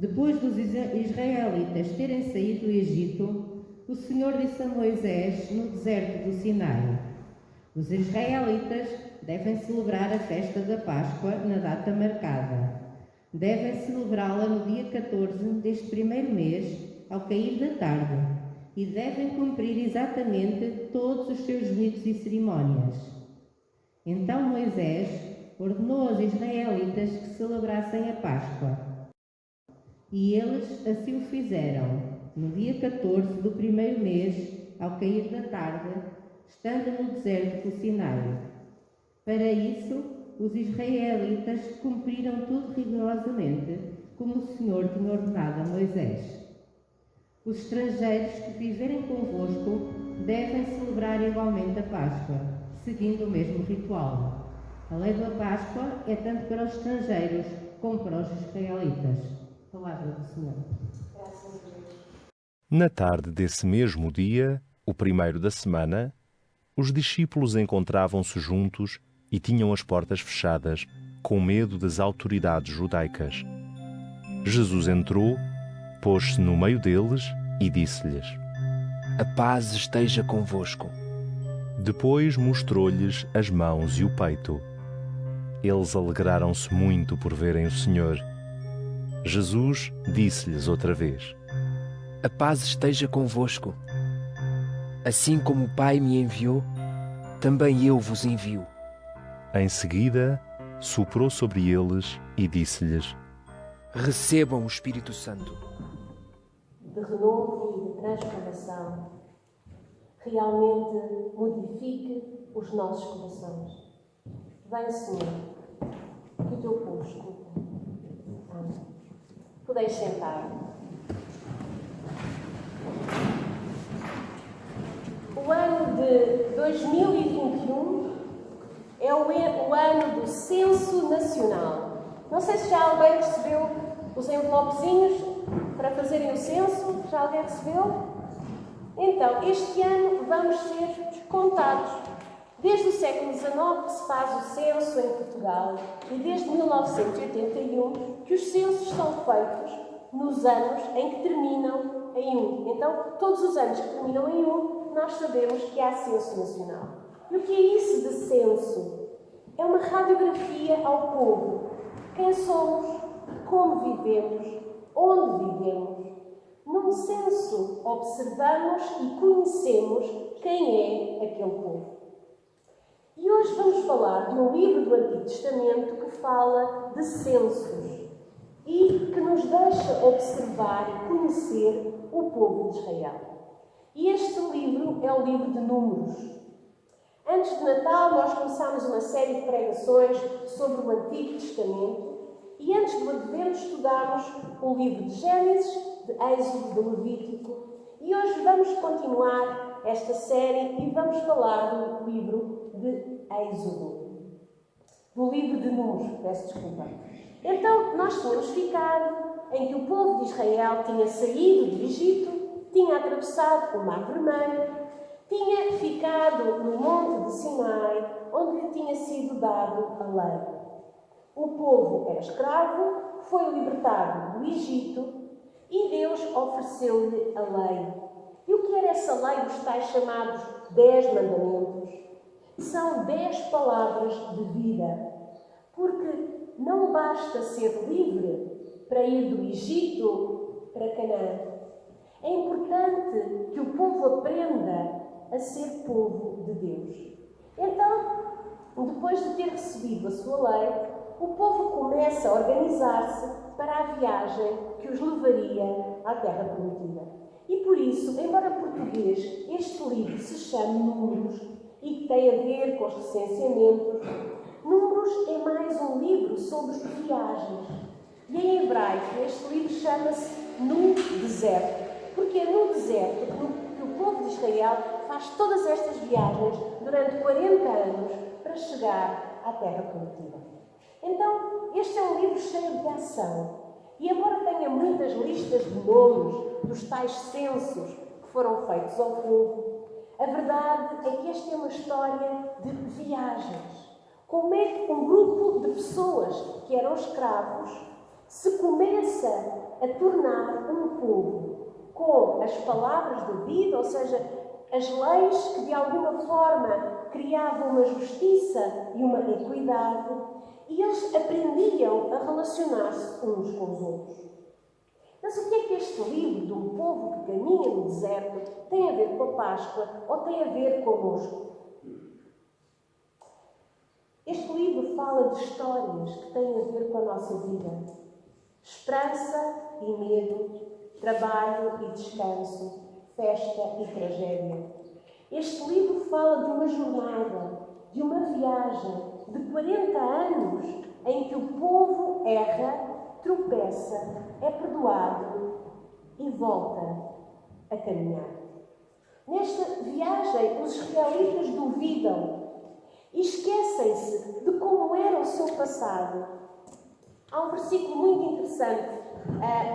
Depois dos israelitas terem saído do Egito, o Senhor disse a Moisés no deserto do Sinai: os israelitas devem celebrar a festa da Páscoa na data marcada. Devem celebrá-la no dia 14 deste primeiro mês, ao cair da tarde, e devem cumprir exatamente todos os seus ritos e cerimónias. Então Moisés ordenou aos israelitas que celebrassem a Páscoa. E eles assim o fizeram, no dia 14 do primeiro mês, ao cair da tarde, estando no deserto do Sinai. Para isso, os israelitas cumpriram tudo rigorosamente, como o Senhor tinha ordenado a Moisés. Os estrangeiros que viverem convosco devem celebrar igualmente a Páscoa, seguindo o mesmo ritual. A lei da Páscoa é tanto para os estrangeiros como para os israelitas. Palavra do Senhor. Graças a Deus. Na tarde desse mesmo dia, o primeiro da semana, os discípulos encontravam-se juntos e tinham as portas fechadas, com medo das autoridades judaicas. Jesus entrou, pôs-se no meio deles e disse-lhes: a paz esteja convosco. Depois mostrou-lhes as mãos e o peito. Eles alegraram-se muito por verem o Senhor. Jesus disse-lhes outra vez: a paz esteja convosco. Assim como o Pai me enviou, também eu vos envio. Em seguida, soprou sobre eles e disse-lhes: recebam o Espírito Santo. De renovo e de transformação, realmente modifique os nossos corações. Vem, Senhor, que o teu povo escuta. Amém. Podeis sentar. O ano de 2021 é o ano do Censo Nacional. Não sei se já alguém recebeu os envelopezinhos para fazerem o censo. Já alguém recebeu? Então, este ano vamos ser contados. Desde o século XIX que se faz o censo em Portugal e desde 1981 que os censos são feitos nos anos em que terminam em 1. Então, todos os anos que terminam em 1, nós sabemos que há censo nacional. E o que é isso de censo? É uma radiografia ao povo. Quem somos, como vivemos, onde vivemos. Num censo, observamos e conhecemos quem é aquele povo. E hoje vamos falar de um livro do Antigo Testamento que fala de censos e que nos deixa observar e conhecer o povo de Israel. E este livro é o livro de Números. Antes de Natal, nós começámos uma série de pregações sobre o Antigo Testamento e antes do Advento estudámos o livro de Gênesis, de Êxodo, de Levítico, e hoje vamos continuar esta série e vamos falar do livro de Êxodo, do livro de Números, peço desculpa. Então, nós tínhamos ficado em que o povo de Israel tinha saído do Egito, tinha atravessado o Mar Vermelho, tinha ficado no Monte de Sinai, onde lhe tinha sido dado a lei. O povo era escravo, foi libertado do Egito e Deus ofereceu-lhe a lei. E o que era essa lei, os tais chamados 10 mandamentos? São 10 palavras de vida. Porque não basta ser livre para ir do Egito para Canaã. É importante que o povo aprenda a ser povo de Deus. Então, depois de ter recebido a sua lei, o povo começa a organizar-se para a viagem que os levaria à Terra Prometida. E por isso, embora em português este livro se chame Números e que tem a ver com os recenseamentos, Números é mais um livro sobre viagens. E em hebraico este livro chama-se No Deserto. Porque é no deserto que o povo de Israel faz todas estas viagens durante 40 anos para chegar à Terra Prometida. Então, este é um livro cheio de ação. E embora tenha muitas listas de nomes dos tais censos que foram feitos ao povo, a verdade é que esta é uma história de viagens. Como é que um grupo de pessoas que eram escravos se começa a tornar um povo com as palavras da vida, ou seja, as leis que de alguma forma criavam uma justiça e uma equidade, e eles aprendiam a relacionar-se uns com os outros. Mas o que é que este livro de um povo que caminha no deserto tem a ver com a Páscoa ou tem a ver connosco? Este livro fala de histórias que têm a ver com a nossa vida. Esperança e medo, trabalho e descanso, festa e tragédia. Este livro fala de uma jornada, de uma viagem de 40 anos em que o povo erra, tropeça, é perdoado e volta a caminhar. Nesta viagem, os israelitas duvidam e esquecem-se de como era o seu passado. Há um versículo muito interessante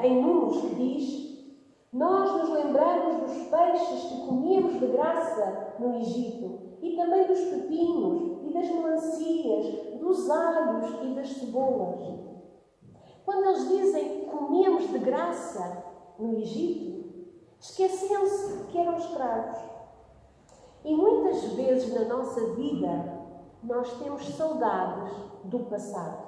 em Números que diz: nós nos lembramos dos peixes que comíamos de graça no Egito, e também dos pepinos e das melancias, dos alhos e das cebolas. Quando eles dizem que comíamos de graça no Egito, esqueciam-se que eram escravos. E muitas vezes na nossa vida nós temos saudades do passado.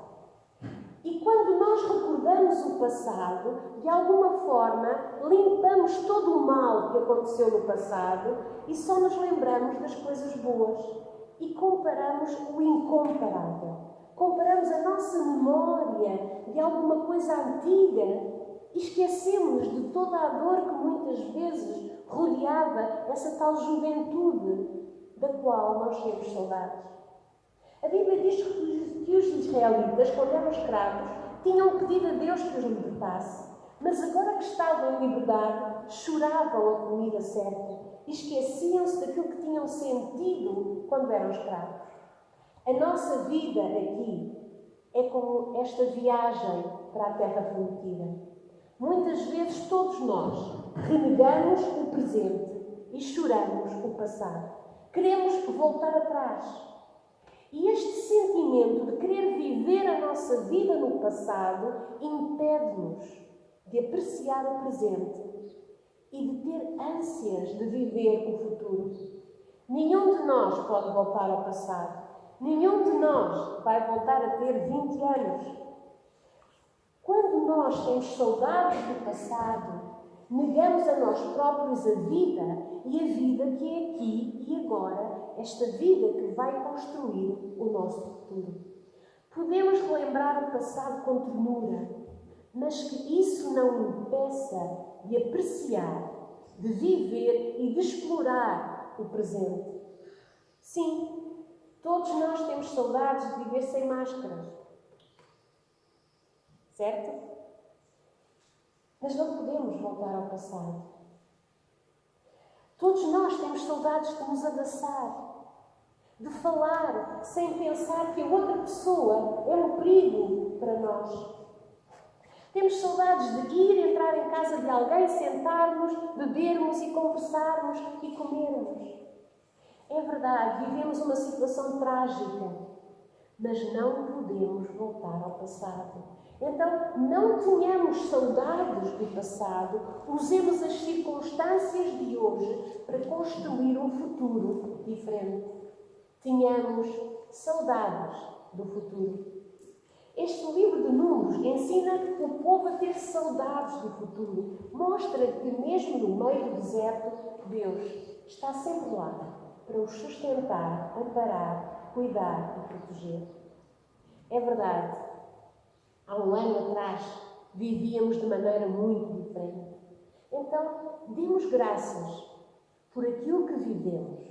E quando nós recordamos o passado, de alguma forma limpamos todo o mal que aconteceu no passado e só nos lembramos das coisas boas. E comparamos o incomparável. Comparamos a nossa memória de alguma coisa antiga e esquecemos de toda a dor que muitas vezes rodeava essa tal juventude da qual nós temos saudades. A Bíblia diz que os israelitas, quando eram escravos, tinham pedido a Deus que os libertasse, mas agora que estavam em liberdade, choravam a comida certa e esqueciam-se daquilo que tinham sentido quando eram escravos. A nossa vida aqui é como esta viagem para a Terra Prometida. Muitas vezes todos nós renegamos o presente e choramos o passado. Queremos voltar atrás. E este sentimento de querer viver a nossa vida no passado impede-nos de apreciar o presente e de ter ânsias de viver o futuro. Nenhum de nós pode voltar ao passado. Nenhum de nós vai voltar a ter 20 anos. Quando nós temos saudades do passado, negamos a nós próprios a vida e a vida que é aqui e agora, esta vida que vai construir o nosso futuro. Podemos relembrar o passado com ternura, mas que isso não impeça de apreciar, de viver e de explorar o presente. Sim, todos nós temos saudades de viver sem máscaras. Certo? Mas não podemos voltar ao passado. Todos nós temos saudades de nos abraçar, de falar sem pensar que a outra pessoa é um perigo para nós. Temos saudades de ir entrar em casa de alguém, sentarmos, bebermos e conversarmos e comermos. É verdade, vivemos uma situação trágica, mas não podemos voltar ao passado. Então, não tenhamos saudades do passado, usemos as circunstâncias de hoje para construir um futuro diferente. Tenhamos saudades do futuro. Este livro de Números ensina o povo a ter saudades do futuro. Mostra que mesmo no meio do deserto, Deus está sempre lá para os sustentar, amparar, cuidar e proteger. É verdade, há um ano atrás vivíamos de maneira muito diferente. Então, demos graças por aquilo que vivemos,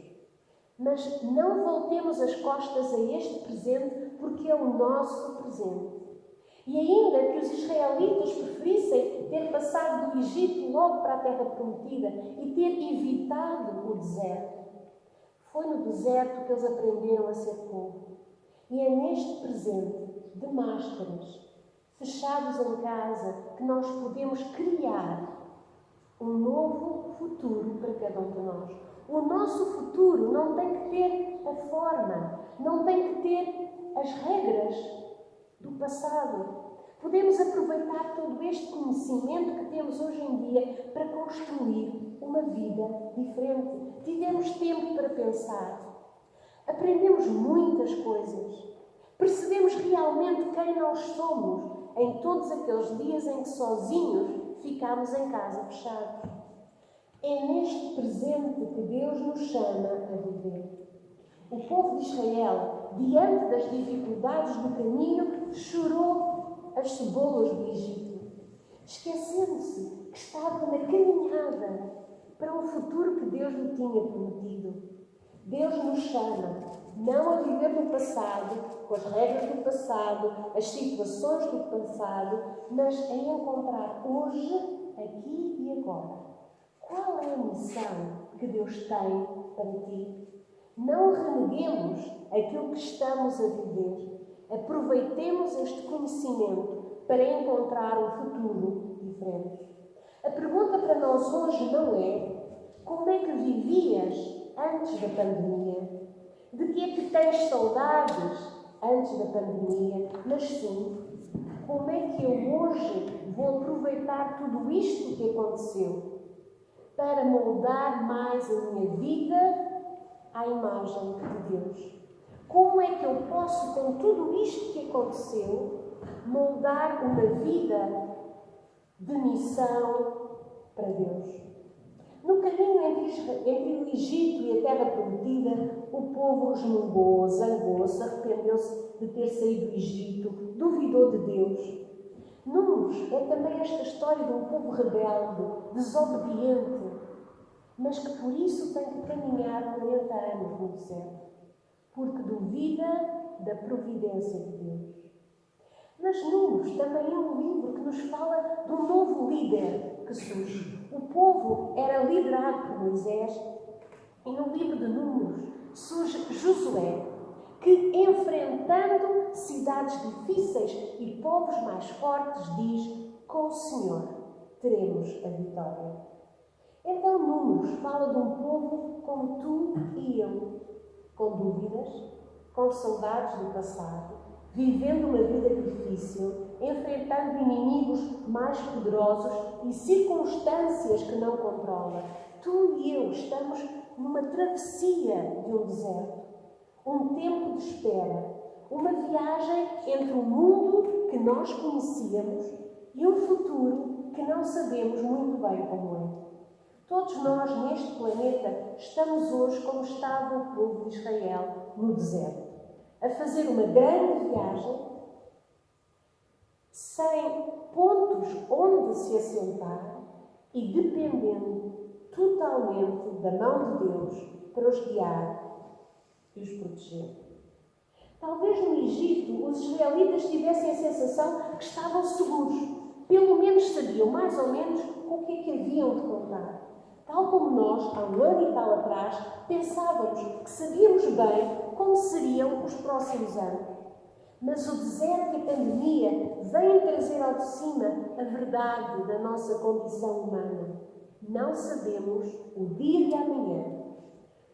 mas não voltemos as costas a este presente porque é o nosso presente. E ainda que os israelitas preferissem ter passado do Egito logo para a Terra Prometida e ter evitado o deserto, foi no deserto que eles aprenderam a ser povo. E é neste presente de máscaras, fechados em casa, que nós podemos criar um novo futuro para cada um de nós. O nosso futuro não tem que ter a forma, não tem que ter as regras do passado. Podemos aproveitar todo este conhecimento que temos hoje em dia para construir uma vida diferente. Tivemos tempo para pensar. Aprendemos muitas coisas. Percebemos realmente quem nós somos em todos aqueles dias em que sozinhos ficámos em casa fechados. É neste presente que Deus nos chama a viver. O povo de Israel, diante das dificuldades do caminho, chorou as cebolas do Egito, esquecendo-se que estava na caminhada para um futuro que Deus lhe tinha prometido. Deus nos chama não a viver no passado, com as regras do passado, as situações do passado, mas a encontrar hoje, aqui e agora. Qual é a missão que Deus tem para ti? Não reneguemos aquilo que estamos a viver. Aproveitemos este conhecimento para encontrar um futuro diferente. A pergunta para nós hoje não é como é que vivias antes da pandemia? De que é que tens saudades antes da pandemia? Mas sim, como é que eu hoje vou aproveitar tudo isto que aconteceu para moldar mais a minha vida à imagem de Deus? Como é que eu posso, com tudo isto que aconteceu, moldar uma vida de missão para Deus? No caminho entre o Egito e a Terra Prometida, o povo resmungou, zangou-se, arrependeu-se de ter saído do Egito, duvidou de Deus. Números é também esta história de um povo rebelde, desobediente, mas que por isso tem que caminhar 40 anos no deserto, porque duvida da providência de Deus. Mas Números também é um livro que nos fala de um novo líder que surge. O povo era liderado por Moisés e no livro de Números surge Josué, que enfrentando cidades difíceis e povos mais fortes diz: com o Senhor teremos a vitória. Então Números fala de um povo como tu e eu, com dúvidas, com saudades do passado, vivendo uma vida difícil, enfrentando inimigos mais poderosos e circunstâncias que não controla. Tu e eu estamos numa travessia de um deserto, um tempo de espera, uma viagem entre o mundo que nós conhecíamos e um futuro que não sabemos muito bem como é. Todos nós neste planeta estamos hoje como estava o povo de Israel no deserto, a fazer uma grande viagem, sem pontos onde se assentar e dependendo totalmente da mão de Deus para os guiar e os proteger. Talvez no Egito os israelitas tivessem a sensação que estavam seguros, pelo menos sabiam mais ou menos o que é que haviam de contar. Tal como nós, há um ano e tal atrás, pensávamos que sabíamos bem como seriam os próximos anos. Mas o deserto e a pandemia vêm trazer ao de cima a verdade da nossa condição humana. Não sabemos o dia de amanhã.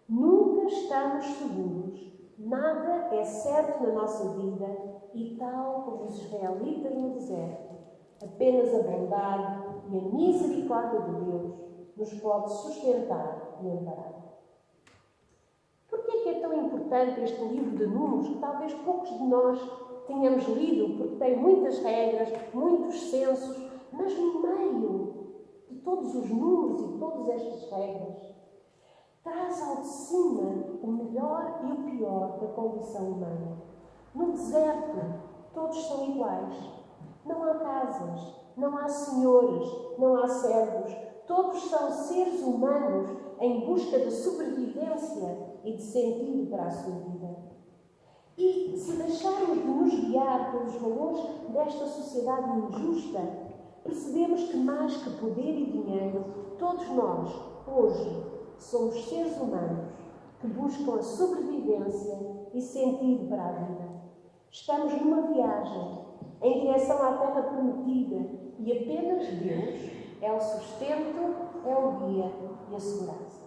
Nunca estamos seguros. Nada é certo na nossa vida e, tal como os israelitas no deserto, apenas a bondade e a misericórdia de Deus nos pode sustentar e amparar. Por que é tão importante este livro de Números, que talvez poucos de nós tenhamos lido, porque tem muitas regras, muitos censos, mas no meio de todos os números e todas estas regras, traz ao de cima o melhor e o pior da condição humana. No deserto, todos são iguais. Não há casas, não há senhores, não há servos. Todos são seres humanos em busca de sobrevivência e de sentido para a sua vida. E se deixarmos de nos guiar pelos valores desta sociedade injusta, percebemos que mais que poder e dinheiro, todos nós, hoje, somos seres humanos que buscam a sobrevivência e sentido para a vida. Estamos numa viagem em direção à Terra Prometida e apenas Deus é o sustento, é o guia e a segurança.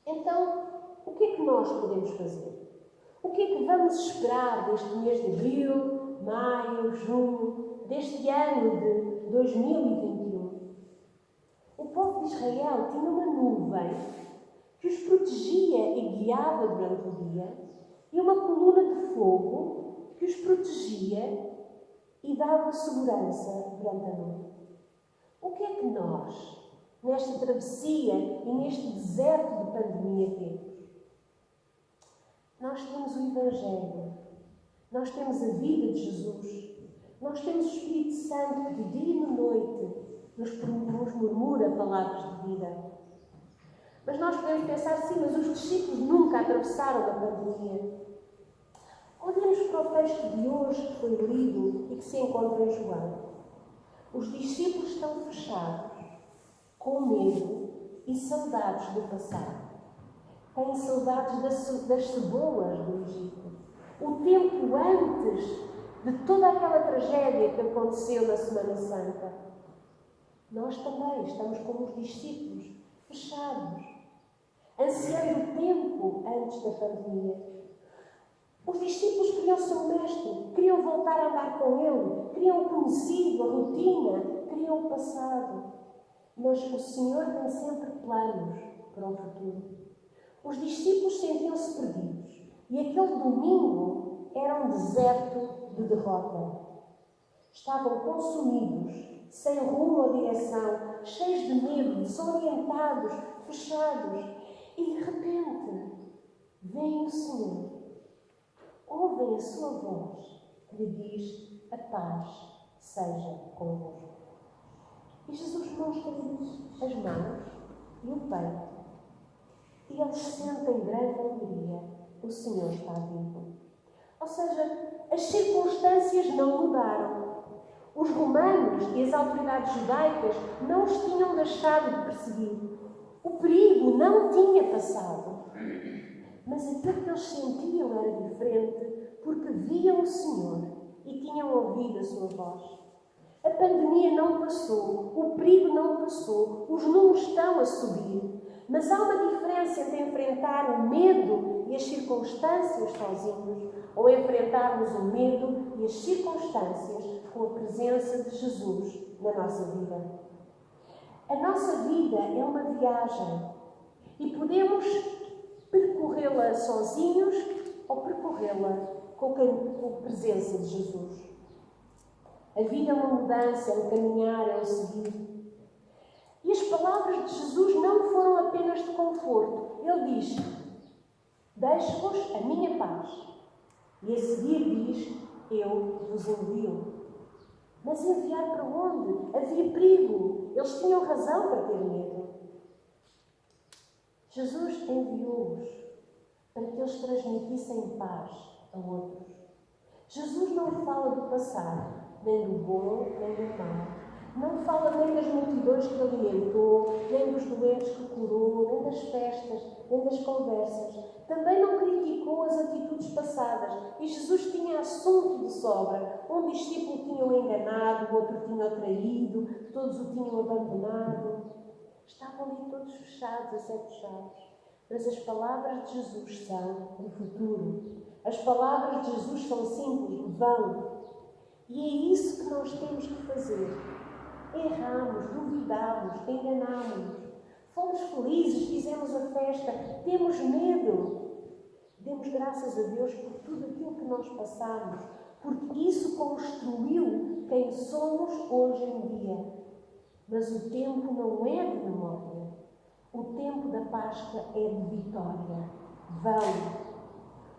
Então, o que é que nós podemos fazer? O que é que vamos esperar deste mês de abril, maio, junho deste ano de 2021, o povo de Israel tinha uma nuvem que os protegia e guiava durante o dia e uma coluna de fogo que os protegia e dava segurança durante a noite. O que é que nós, nesta travessia e neste deserto de pandemia, temos? Nós temos o Evangelho, nós temos a vida de Jesus, nós temos o Espírito Santo que de dia e de noite nos murmura palavras de vida. Mas nós podemos pensar, sim, mas os discípulos nunca atravessaram a pandemia. Olhemos para o texto de hoje que foi lido e que se encontra em João. Os discípulos estão fechados, com medo e saudades do passado. Têm saudades das cebolas do Egito. O tempo antes de toda aquela tragédia que aconteceu na Semana Santa. Nós também estamos como os discípulos, fechados, ansiando o tempo antes da pandemia. Os discípulos queriam ser o mestre, queriam voltar a andar com ele, queriam o conhecido, a rotina, queriam o passado. Mas o Senhor tem sempre planos para o futuro. Os discípulos sentiam-se perdidos e aquele domingo era um deserto de derrota. Estavam consumidos, sem rumo ou direção, cheios de medo, desorientados, fechados. E de repente, vem o Senhor. Ouvem a sua voz que lhe diz: a paz seja convosco. E Jesus mostra-lhes as mãos e o peito. E eles sentem grande alegria. O Senhor está vivo. Ou seja, as circunstâncias não mudaram. Os romanos e as autoridades judaicas não os tinham deixado de perseguir. O perigo não tinha passado. Mas aquilo que eles sentiam era diferente, porque viam o Senhor e tinham ouvido a sua voz. A pandemia não passou, o perigo não passou, os números estão a subir. Mas há uma diferença entre enfrentar o medo e as circunstâncias sozinhos, ou enfrentarmos o medo e as circunstâncias com a presença de Jesus na nossa vida. A nossa vida é uma viagem e podemos percorrê-la sozinhos ou percorrê-la com a presença de Jesus. A vida é uma mudança, é um caminhar, é um seguir. E as palavras de Jesus não foram apenas de conforto. Ele diz: deixo-vos a minha paz. E a seguir diz: eu vos envio. Mas enviar para onde? Havia perigo. Eles tinham razão para ter medo. Jesus enviou-os para que eles transmitissem paz a outros. Jesus não fala do passado, nem do bom, nem do mau. Não fala nem das multidões que alimentou, nem dos doentes que curou, nem das festas, nem das conversas. Também não criticou as atitudes passadas. E Jesus tinha assunto de sobra. Um discípulo tinha o enganado, o outro tinha o traído, todos o tinham abandonado. Estavam ali todos fechados, a sete chaves. Mas as palavras de Jesus são o futuro. As palavras de Jesus são simples, vão. E é isso que nós temos que fazer. Erramos, duvidamos, enganamos. Fomos felizes, fizemos a festa, temos medo. Demos graças a Deus por tudo aquilo que nós passamos, porque isso construiu quem somos hoje em dia. Mas o tempo não é de memória. O tempo da Páscoa é de vitória. Vão.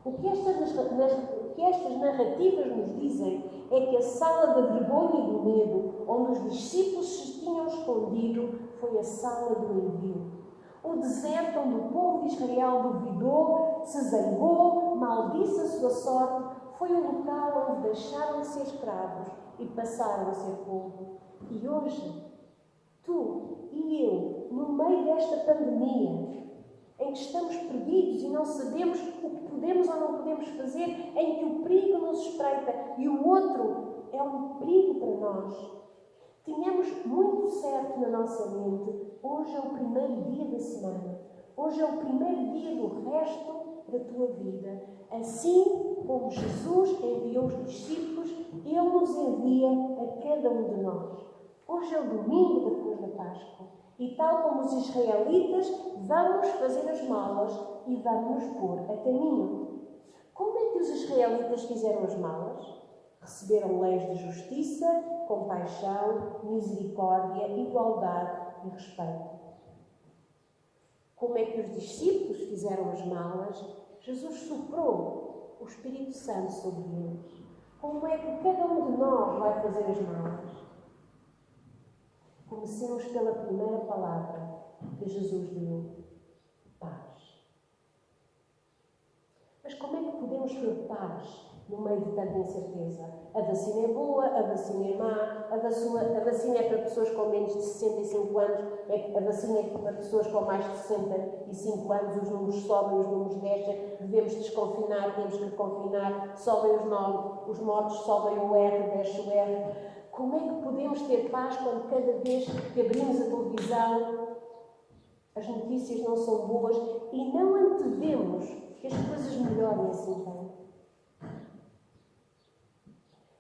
O que estas narrativas nos dizem é que a sala da vergonha e do medo, onde os discípulos se tinham escondido, foi a sala do envio. O deserto onde o povo de Israel duvidou, se zangou, maldisse a sua sorte, foi o local onde deixaram de ser escravos e passaram a ser povo. E hoje, tu e eu, no meio desta pandemia, em que estamos perdidos e não sabemos o que podemos ou não podemos fazer, em que o perigo nos espreita e o outro é um perigo para nós. Tínhamos muito certo na nossa mente, hoje é o primeiro dia da semana, hoje é o primeiro dia do resto da tua vida. Assim como Jesus enviou os discípulos Ele nos envia a cada um de nós. Hoje é o domingo depois da Páscoa. E tal como os israelitas, vamos fazer as malas e vamos nos pôr a caminho. Como é que os israelitas fizeram as malas? Receberam leis de justiça, compaixão, misericórdia, igualdade e respeito. Como é que os discípulos fizeram as malas? Jesus soprou o Espírito Santo sobre eles. Como é que cada um de nós vai fazer as malas? Comecemos pela primeira palavra que Jesus deu: paz. Mas como é que podemos ter paz no meio de tanta incerteza? A vacina é boa, a vacina é má, a vacina é para pessoas com menos de 65 anos, a vacina é para pessoas com mais de 65 anos, os números sobem, os números descem, devemos desconfinar, temos que confinar, sobem os mortos, sobem o R, desce o R. Como é que podemos ter paz quando cada vez que abrimos a televisão as notícias não são boas e não antevemos que as coisas melhorem assim tanto?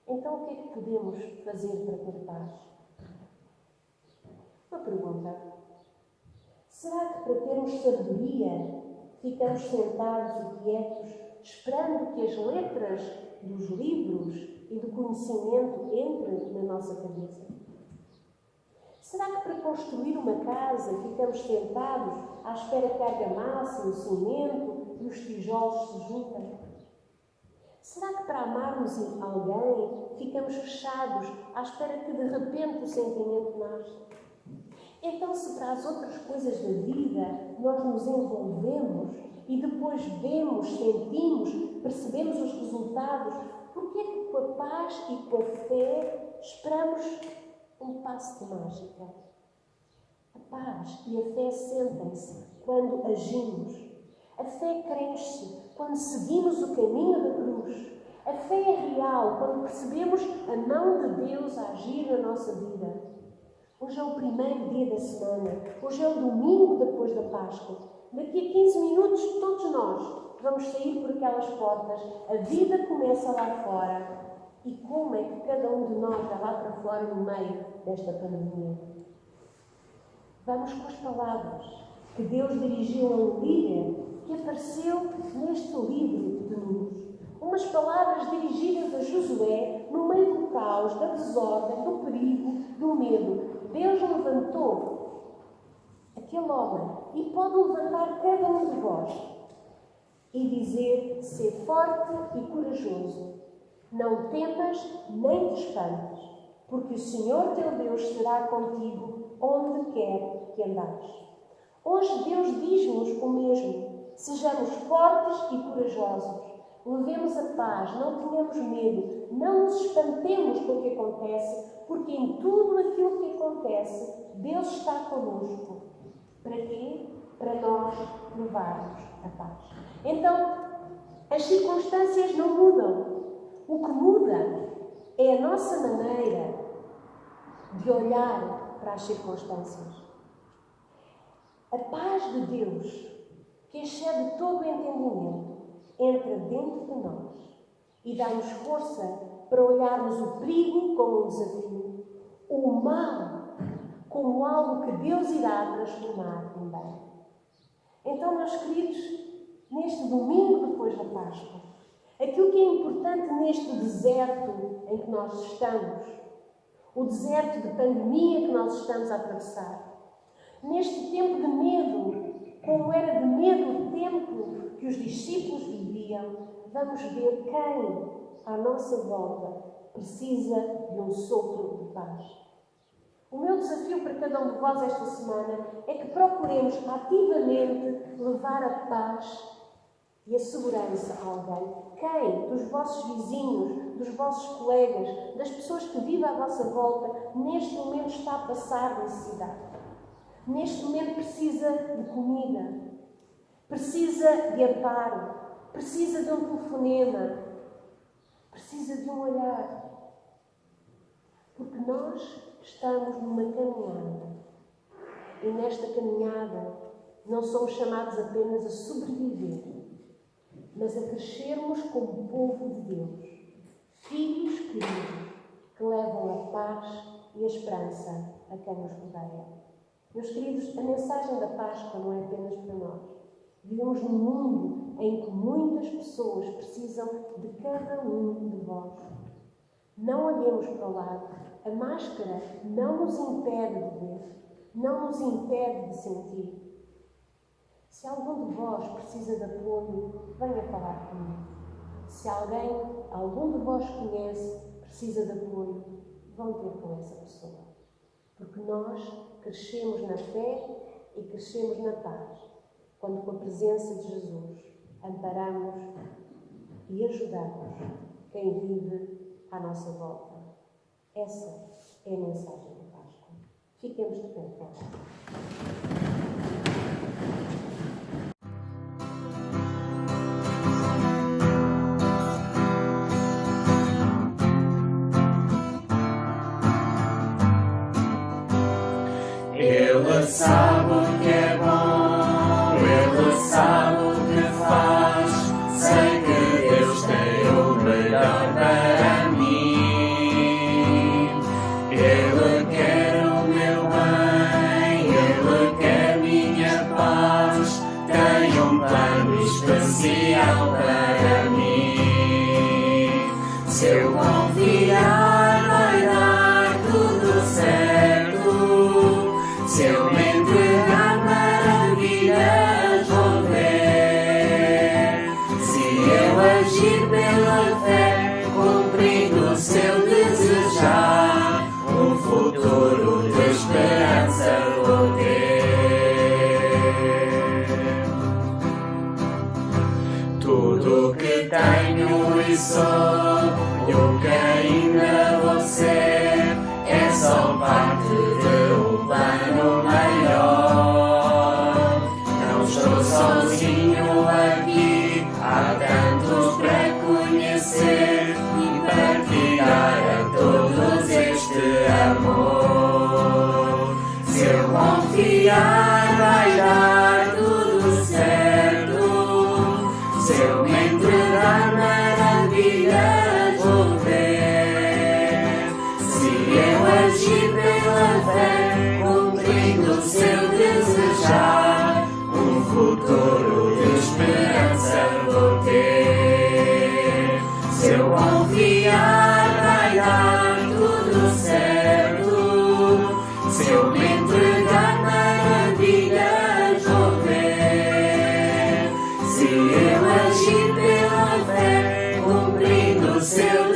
Então, o que é que podemos fazer para ter paz? Uma pergunta. Será que para termos sabedoria ficamos sentados e quietos, esperando que as letras dos livros e do conhecimento entrem na nossa cabeça? Será que para construir uma casa ficamos sentados à espera que a argamassa, o cimento e os tijolos se juntem? Será que para amarmos alguém ficamos fechados à espera que de repente o sentimento nasce? Então, se para as outras coisas da vida nós nos envolvemos e depois vemos, sentimos, percebemos os resultados, por que é que com a paz e com a fé esperamos um passe de mágica? A paz e a fé sentem-se quando agimos. A fé cresce quando seguimos o caminho da cruz. A fé é real quando percebemos a mão de Deus a agir na nossa vida. Hoje é o primeiro dia da semana. Hoje é o domingo depois da Páscoa. Daqui a 15 minutos, todos nós vamos sair por aquelas portas. A vida começa lá fora. E como é que cada um de nós vai lá para fora no meio desta pandemia? Vamos com as palavras que Deus dirigiu a um líder que apareceu neste livro de Números. Umas palavras dirigidas a Josué no meio do caos, da desordem, do perigo, do medo. Deus levantou aquele homem e pode levantar cada um de vós e dizer: ser forte e corajoso. Não temas nem te espantes, porque o Senhor teu Deus será contigo onde quer que andares. Hoje Deus diz-nos o mesmo. Sejamos fortes e corajosos. Levemos a paz, não tenhamos medo, não nos espantemos com o que acontece, porque em tudo aquilo que acontece, Deus está connosco. Para quê? Para nós levarmos a paz. Então, as circunstâncias não mudam. O que muda é a nossa maneira de olhar para as circunstâncias. A paz de Deus, que excede todo o entendimento, entra dentro de nós e dá-nos força para olharmos o perigo como um desafio, o mal como algo que Deus irá transformar em bem. Então, meus queridos, neste domingo depois da Páscoa, aquilo que é importante neste deserto em que nós estamos, o deserto de pandemia que nós estamos a atravessar, neste tempo de medo, como era de medo o tempo que os discípulos viviam, vamos ver quem à nossa volta precisa de um sopro de paz. O meu desafio para cada um de vós esta semana é que procuremos ativamente levar a paz e a segurança a alguém. Quem? Dos vossos vizinhos, dos vossos colegas, das pessoas que vivem à vossa volta, neste momento está a passar necessidade. Neste momento precisa de comida, precisa de amparo, precisa de um telefonema, precisa de um olhar. Porque nós estamos numa caminhada. E nesta caminhada não somos chamados apenas a sobreviver, mas a crescermos como povo de Deus. filhos queridos que levam a paz e a esperança a quem nos rodeia. Meus queridos, a mensagem da Páscoa não é apenas para nós. Vivemos num mundo em que muitas pessoas precisam de cada um de vós. Não olhemos para o lado. A máscara não nos impede de ver, não nos impede de sentir. Se algum de vós precisa de apoio, venha falar comigo. Se algum de vós conhece, precisa de apoio, vão ter com essa pessoa. Porque nós crescemos na fé e crescemos na paz, quando com a presença de Jesus amparamos e ajudamos quem vive à nossa volta. Essa é a mensagem da Páscoa. Fiquemos de pé, por favor. Ele sabe o que é bom, Ele sabe o que faz. Sei que Deus tem o melhor para mim. Ele quer o meu bem, Ele quer minha paz. Tem um plano especial para mim. Se eu confiar, vai dar tudo certo. Se eu me entregar, maravilhas vou ver. Se eu agir pela fé, cumprindo o seu desejar, um futuro de esperança vou ter. Tudo que tenho e sou, e o que ainda vou ser, é só parte de um plano maior. Não estou sozinho aqui, há tantos para conhecer e partilhar a todos este amor. Se eu confiar, vai dar tudo certo. Se eu me entregar, maravilhas vou ver. Se eu agir pela fé, cumprindo o seu desejar, um futuro de esperança vou ter. Se eu confiar, vai dar tudo certo. Se eu me entregar, maravilhas vou ver. Se eu agir pela fé, cumprindo o seu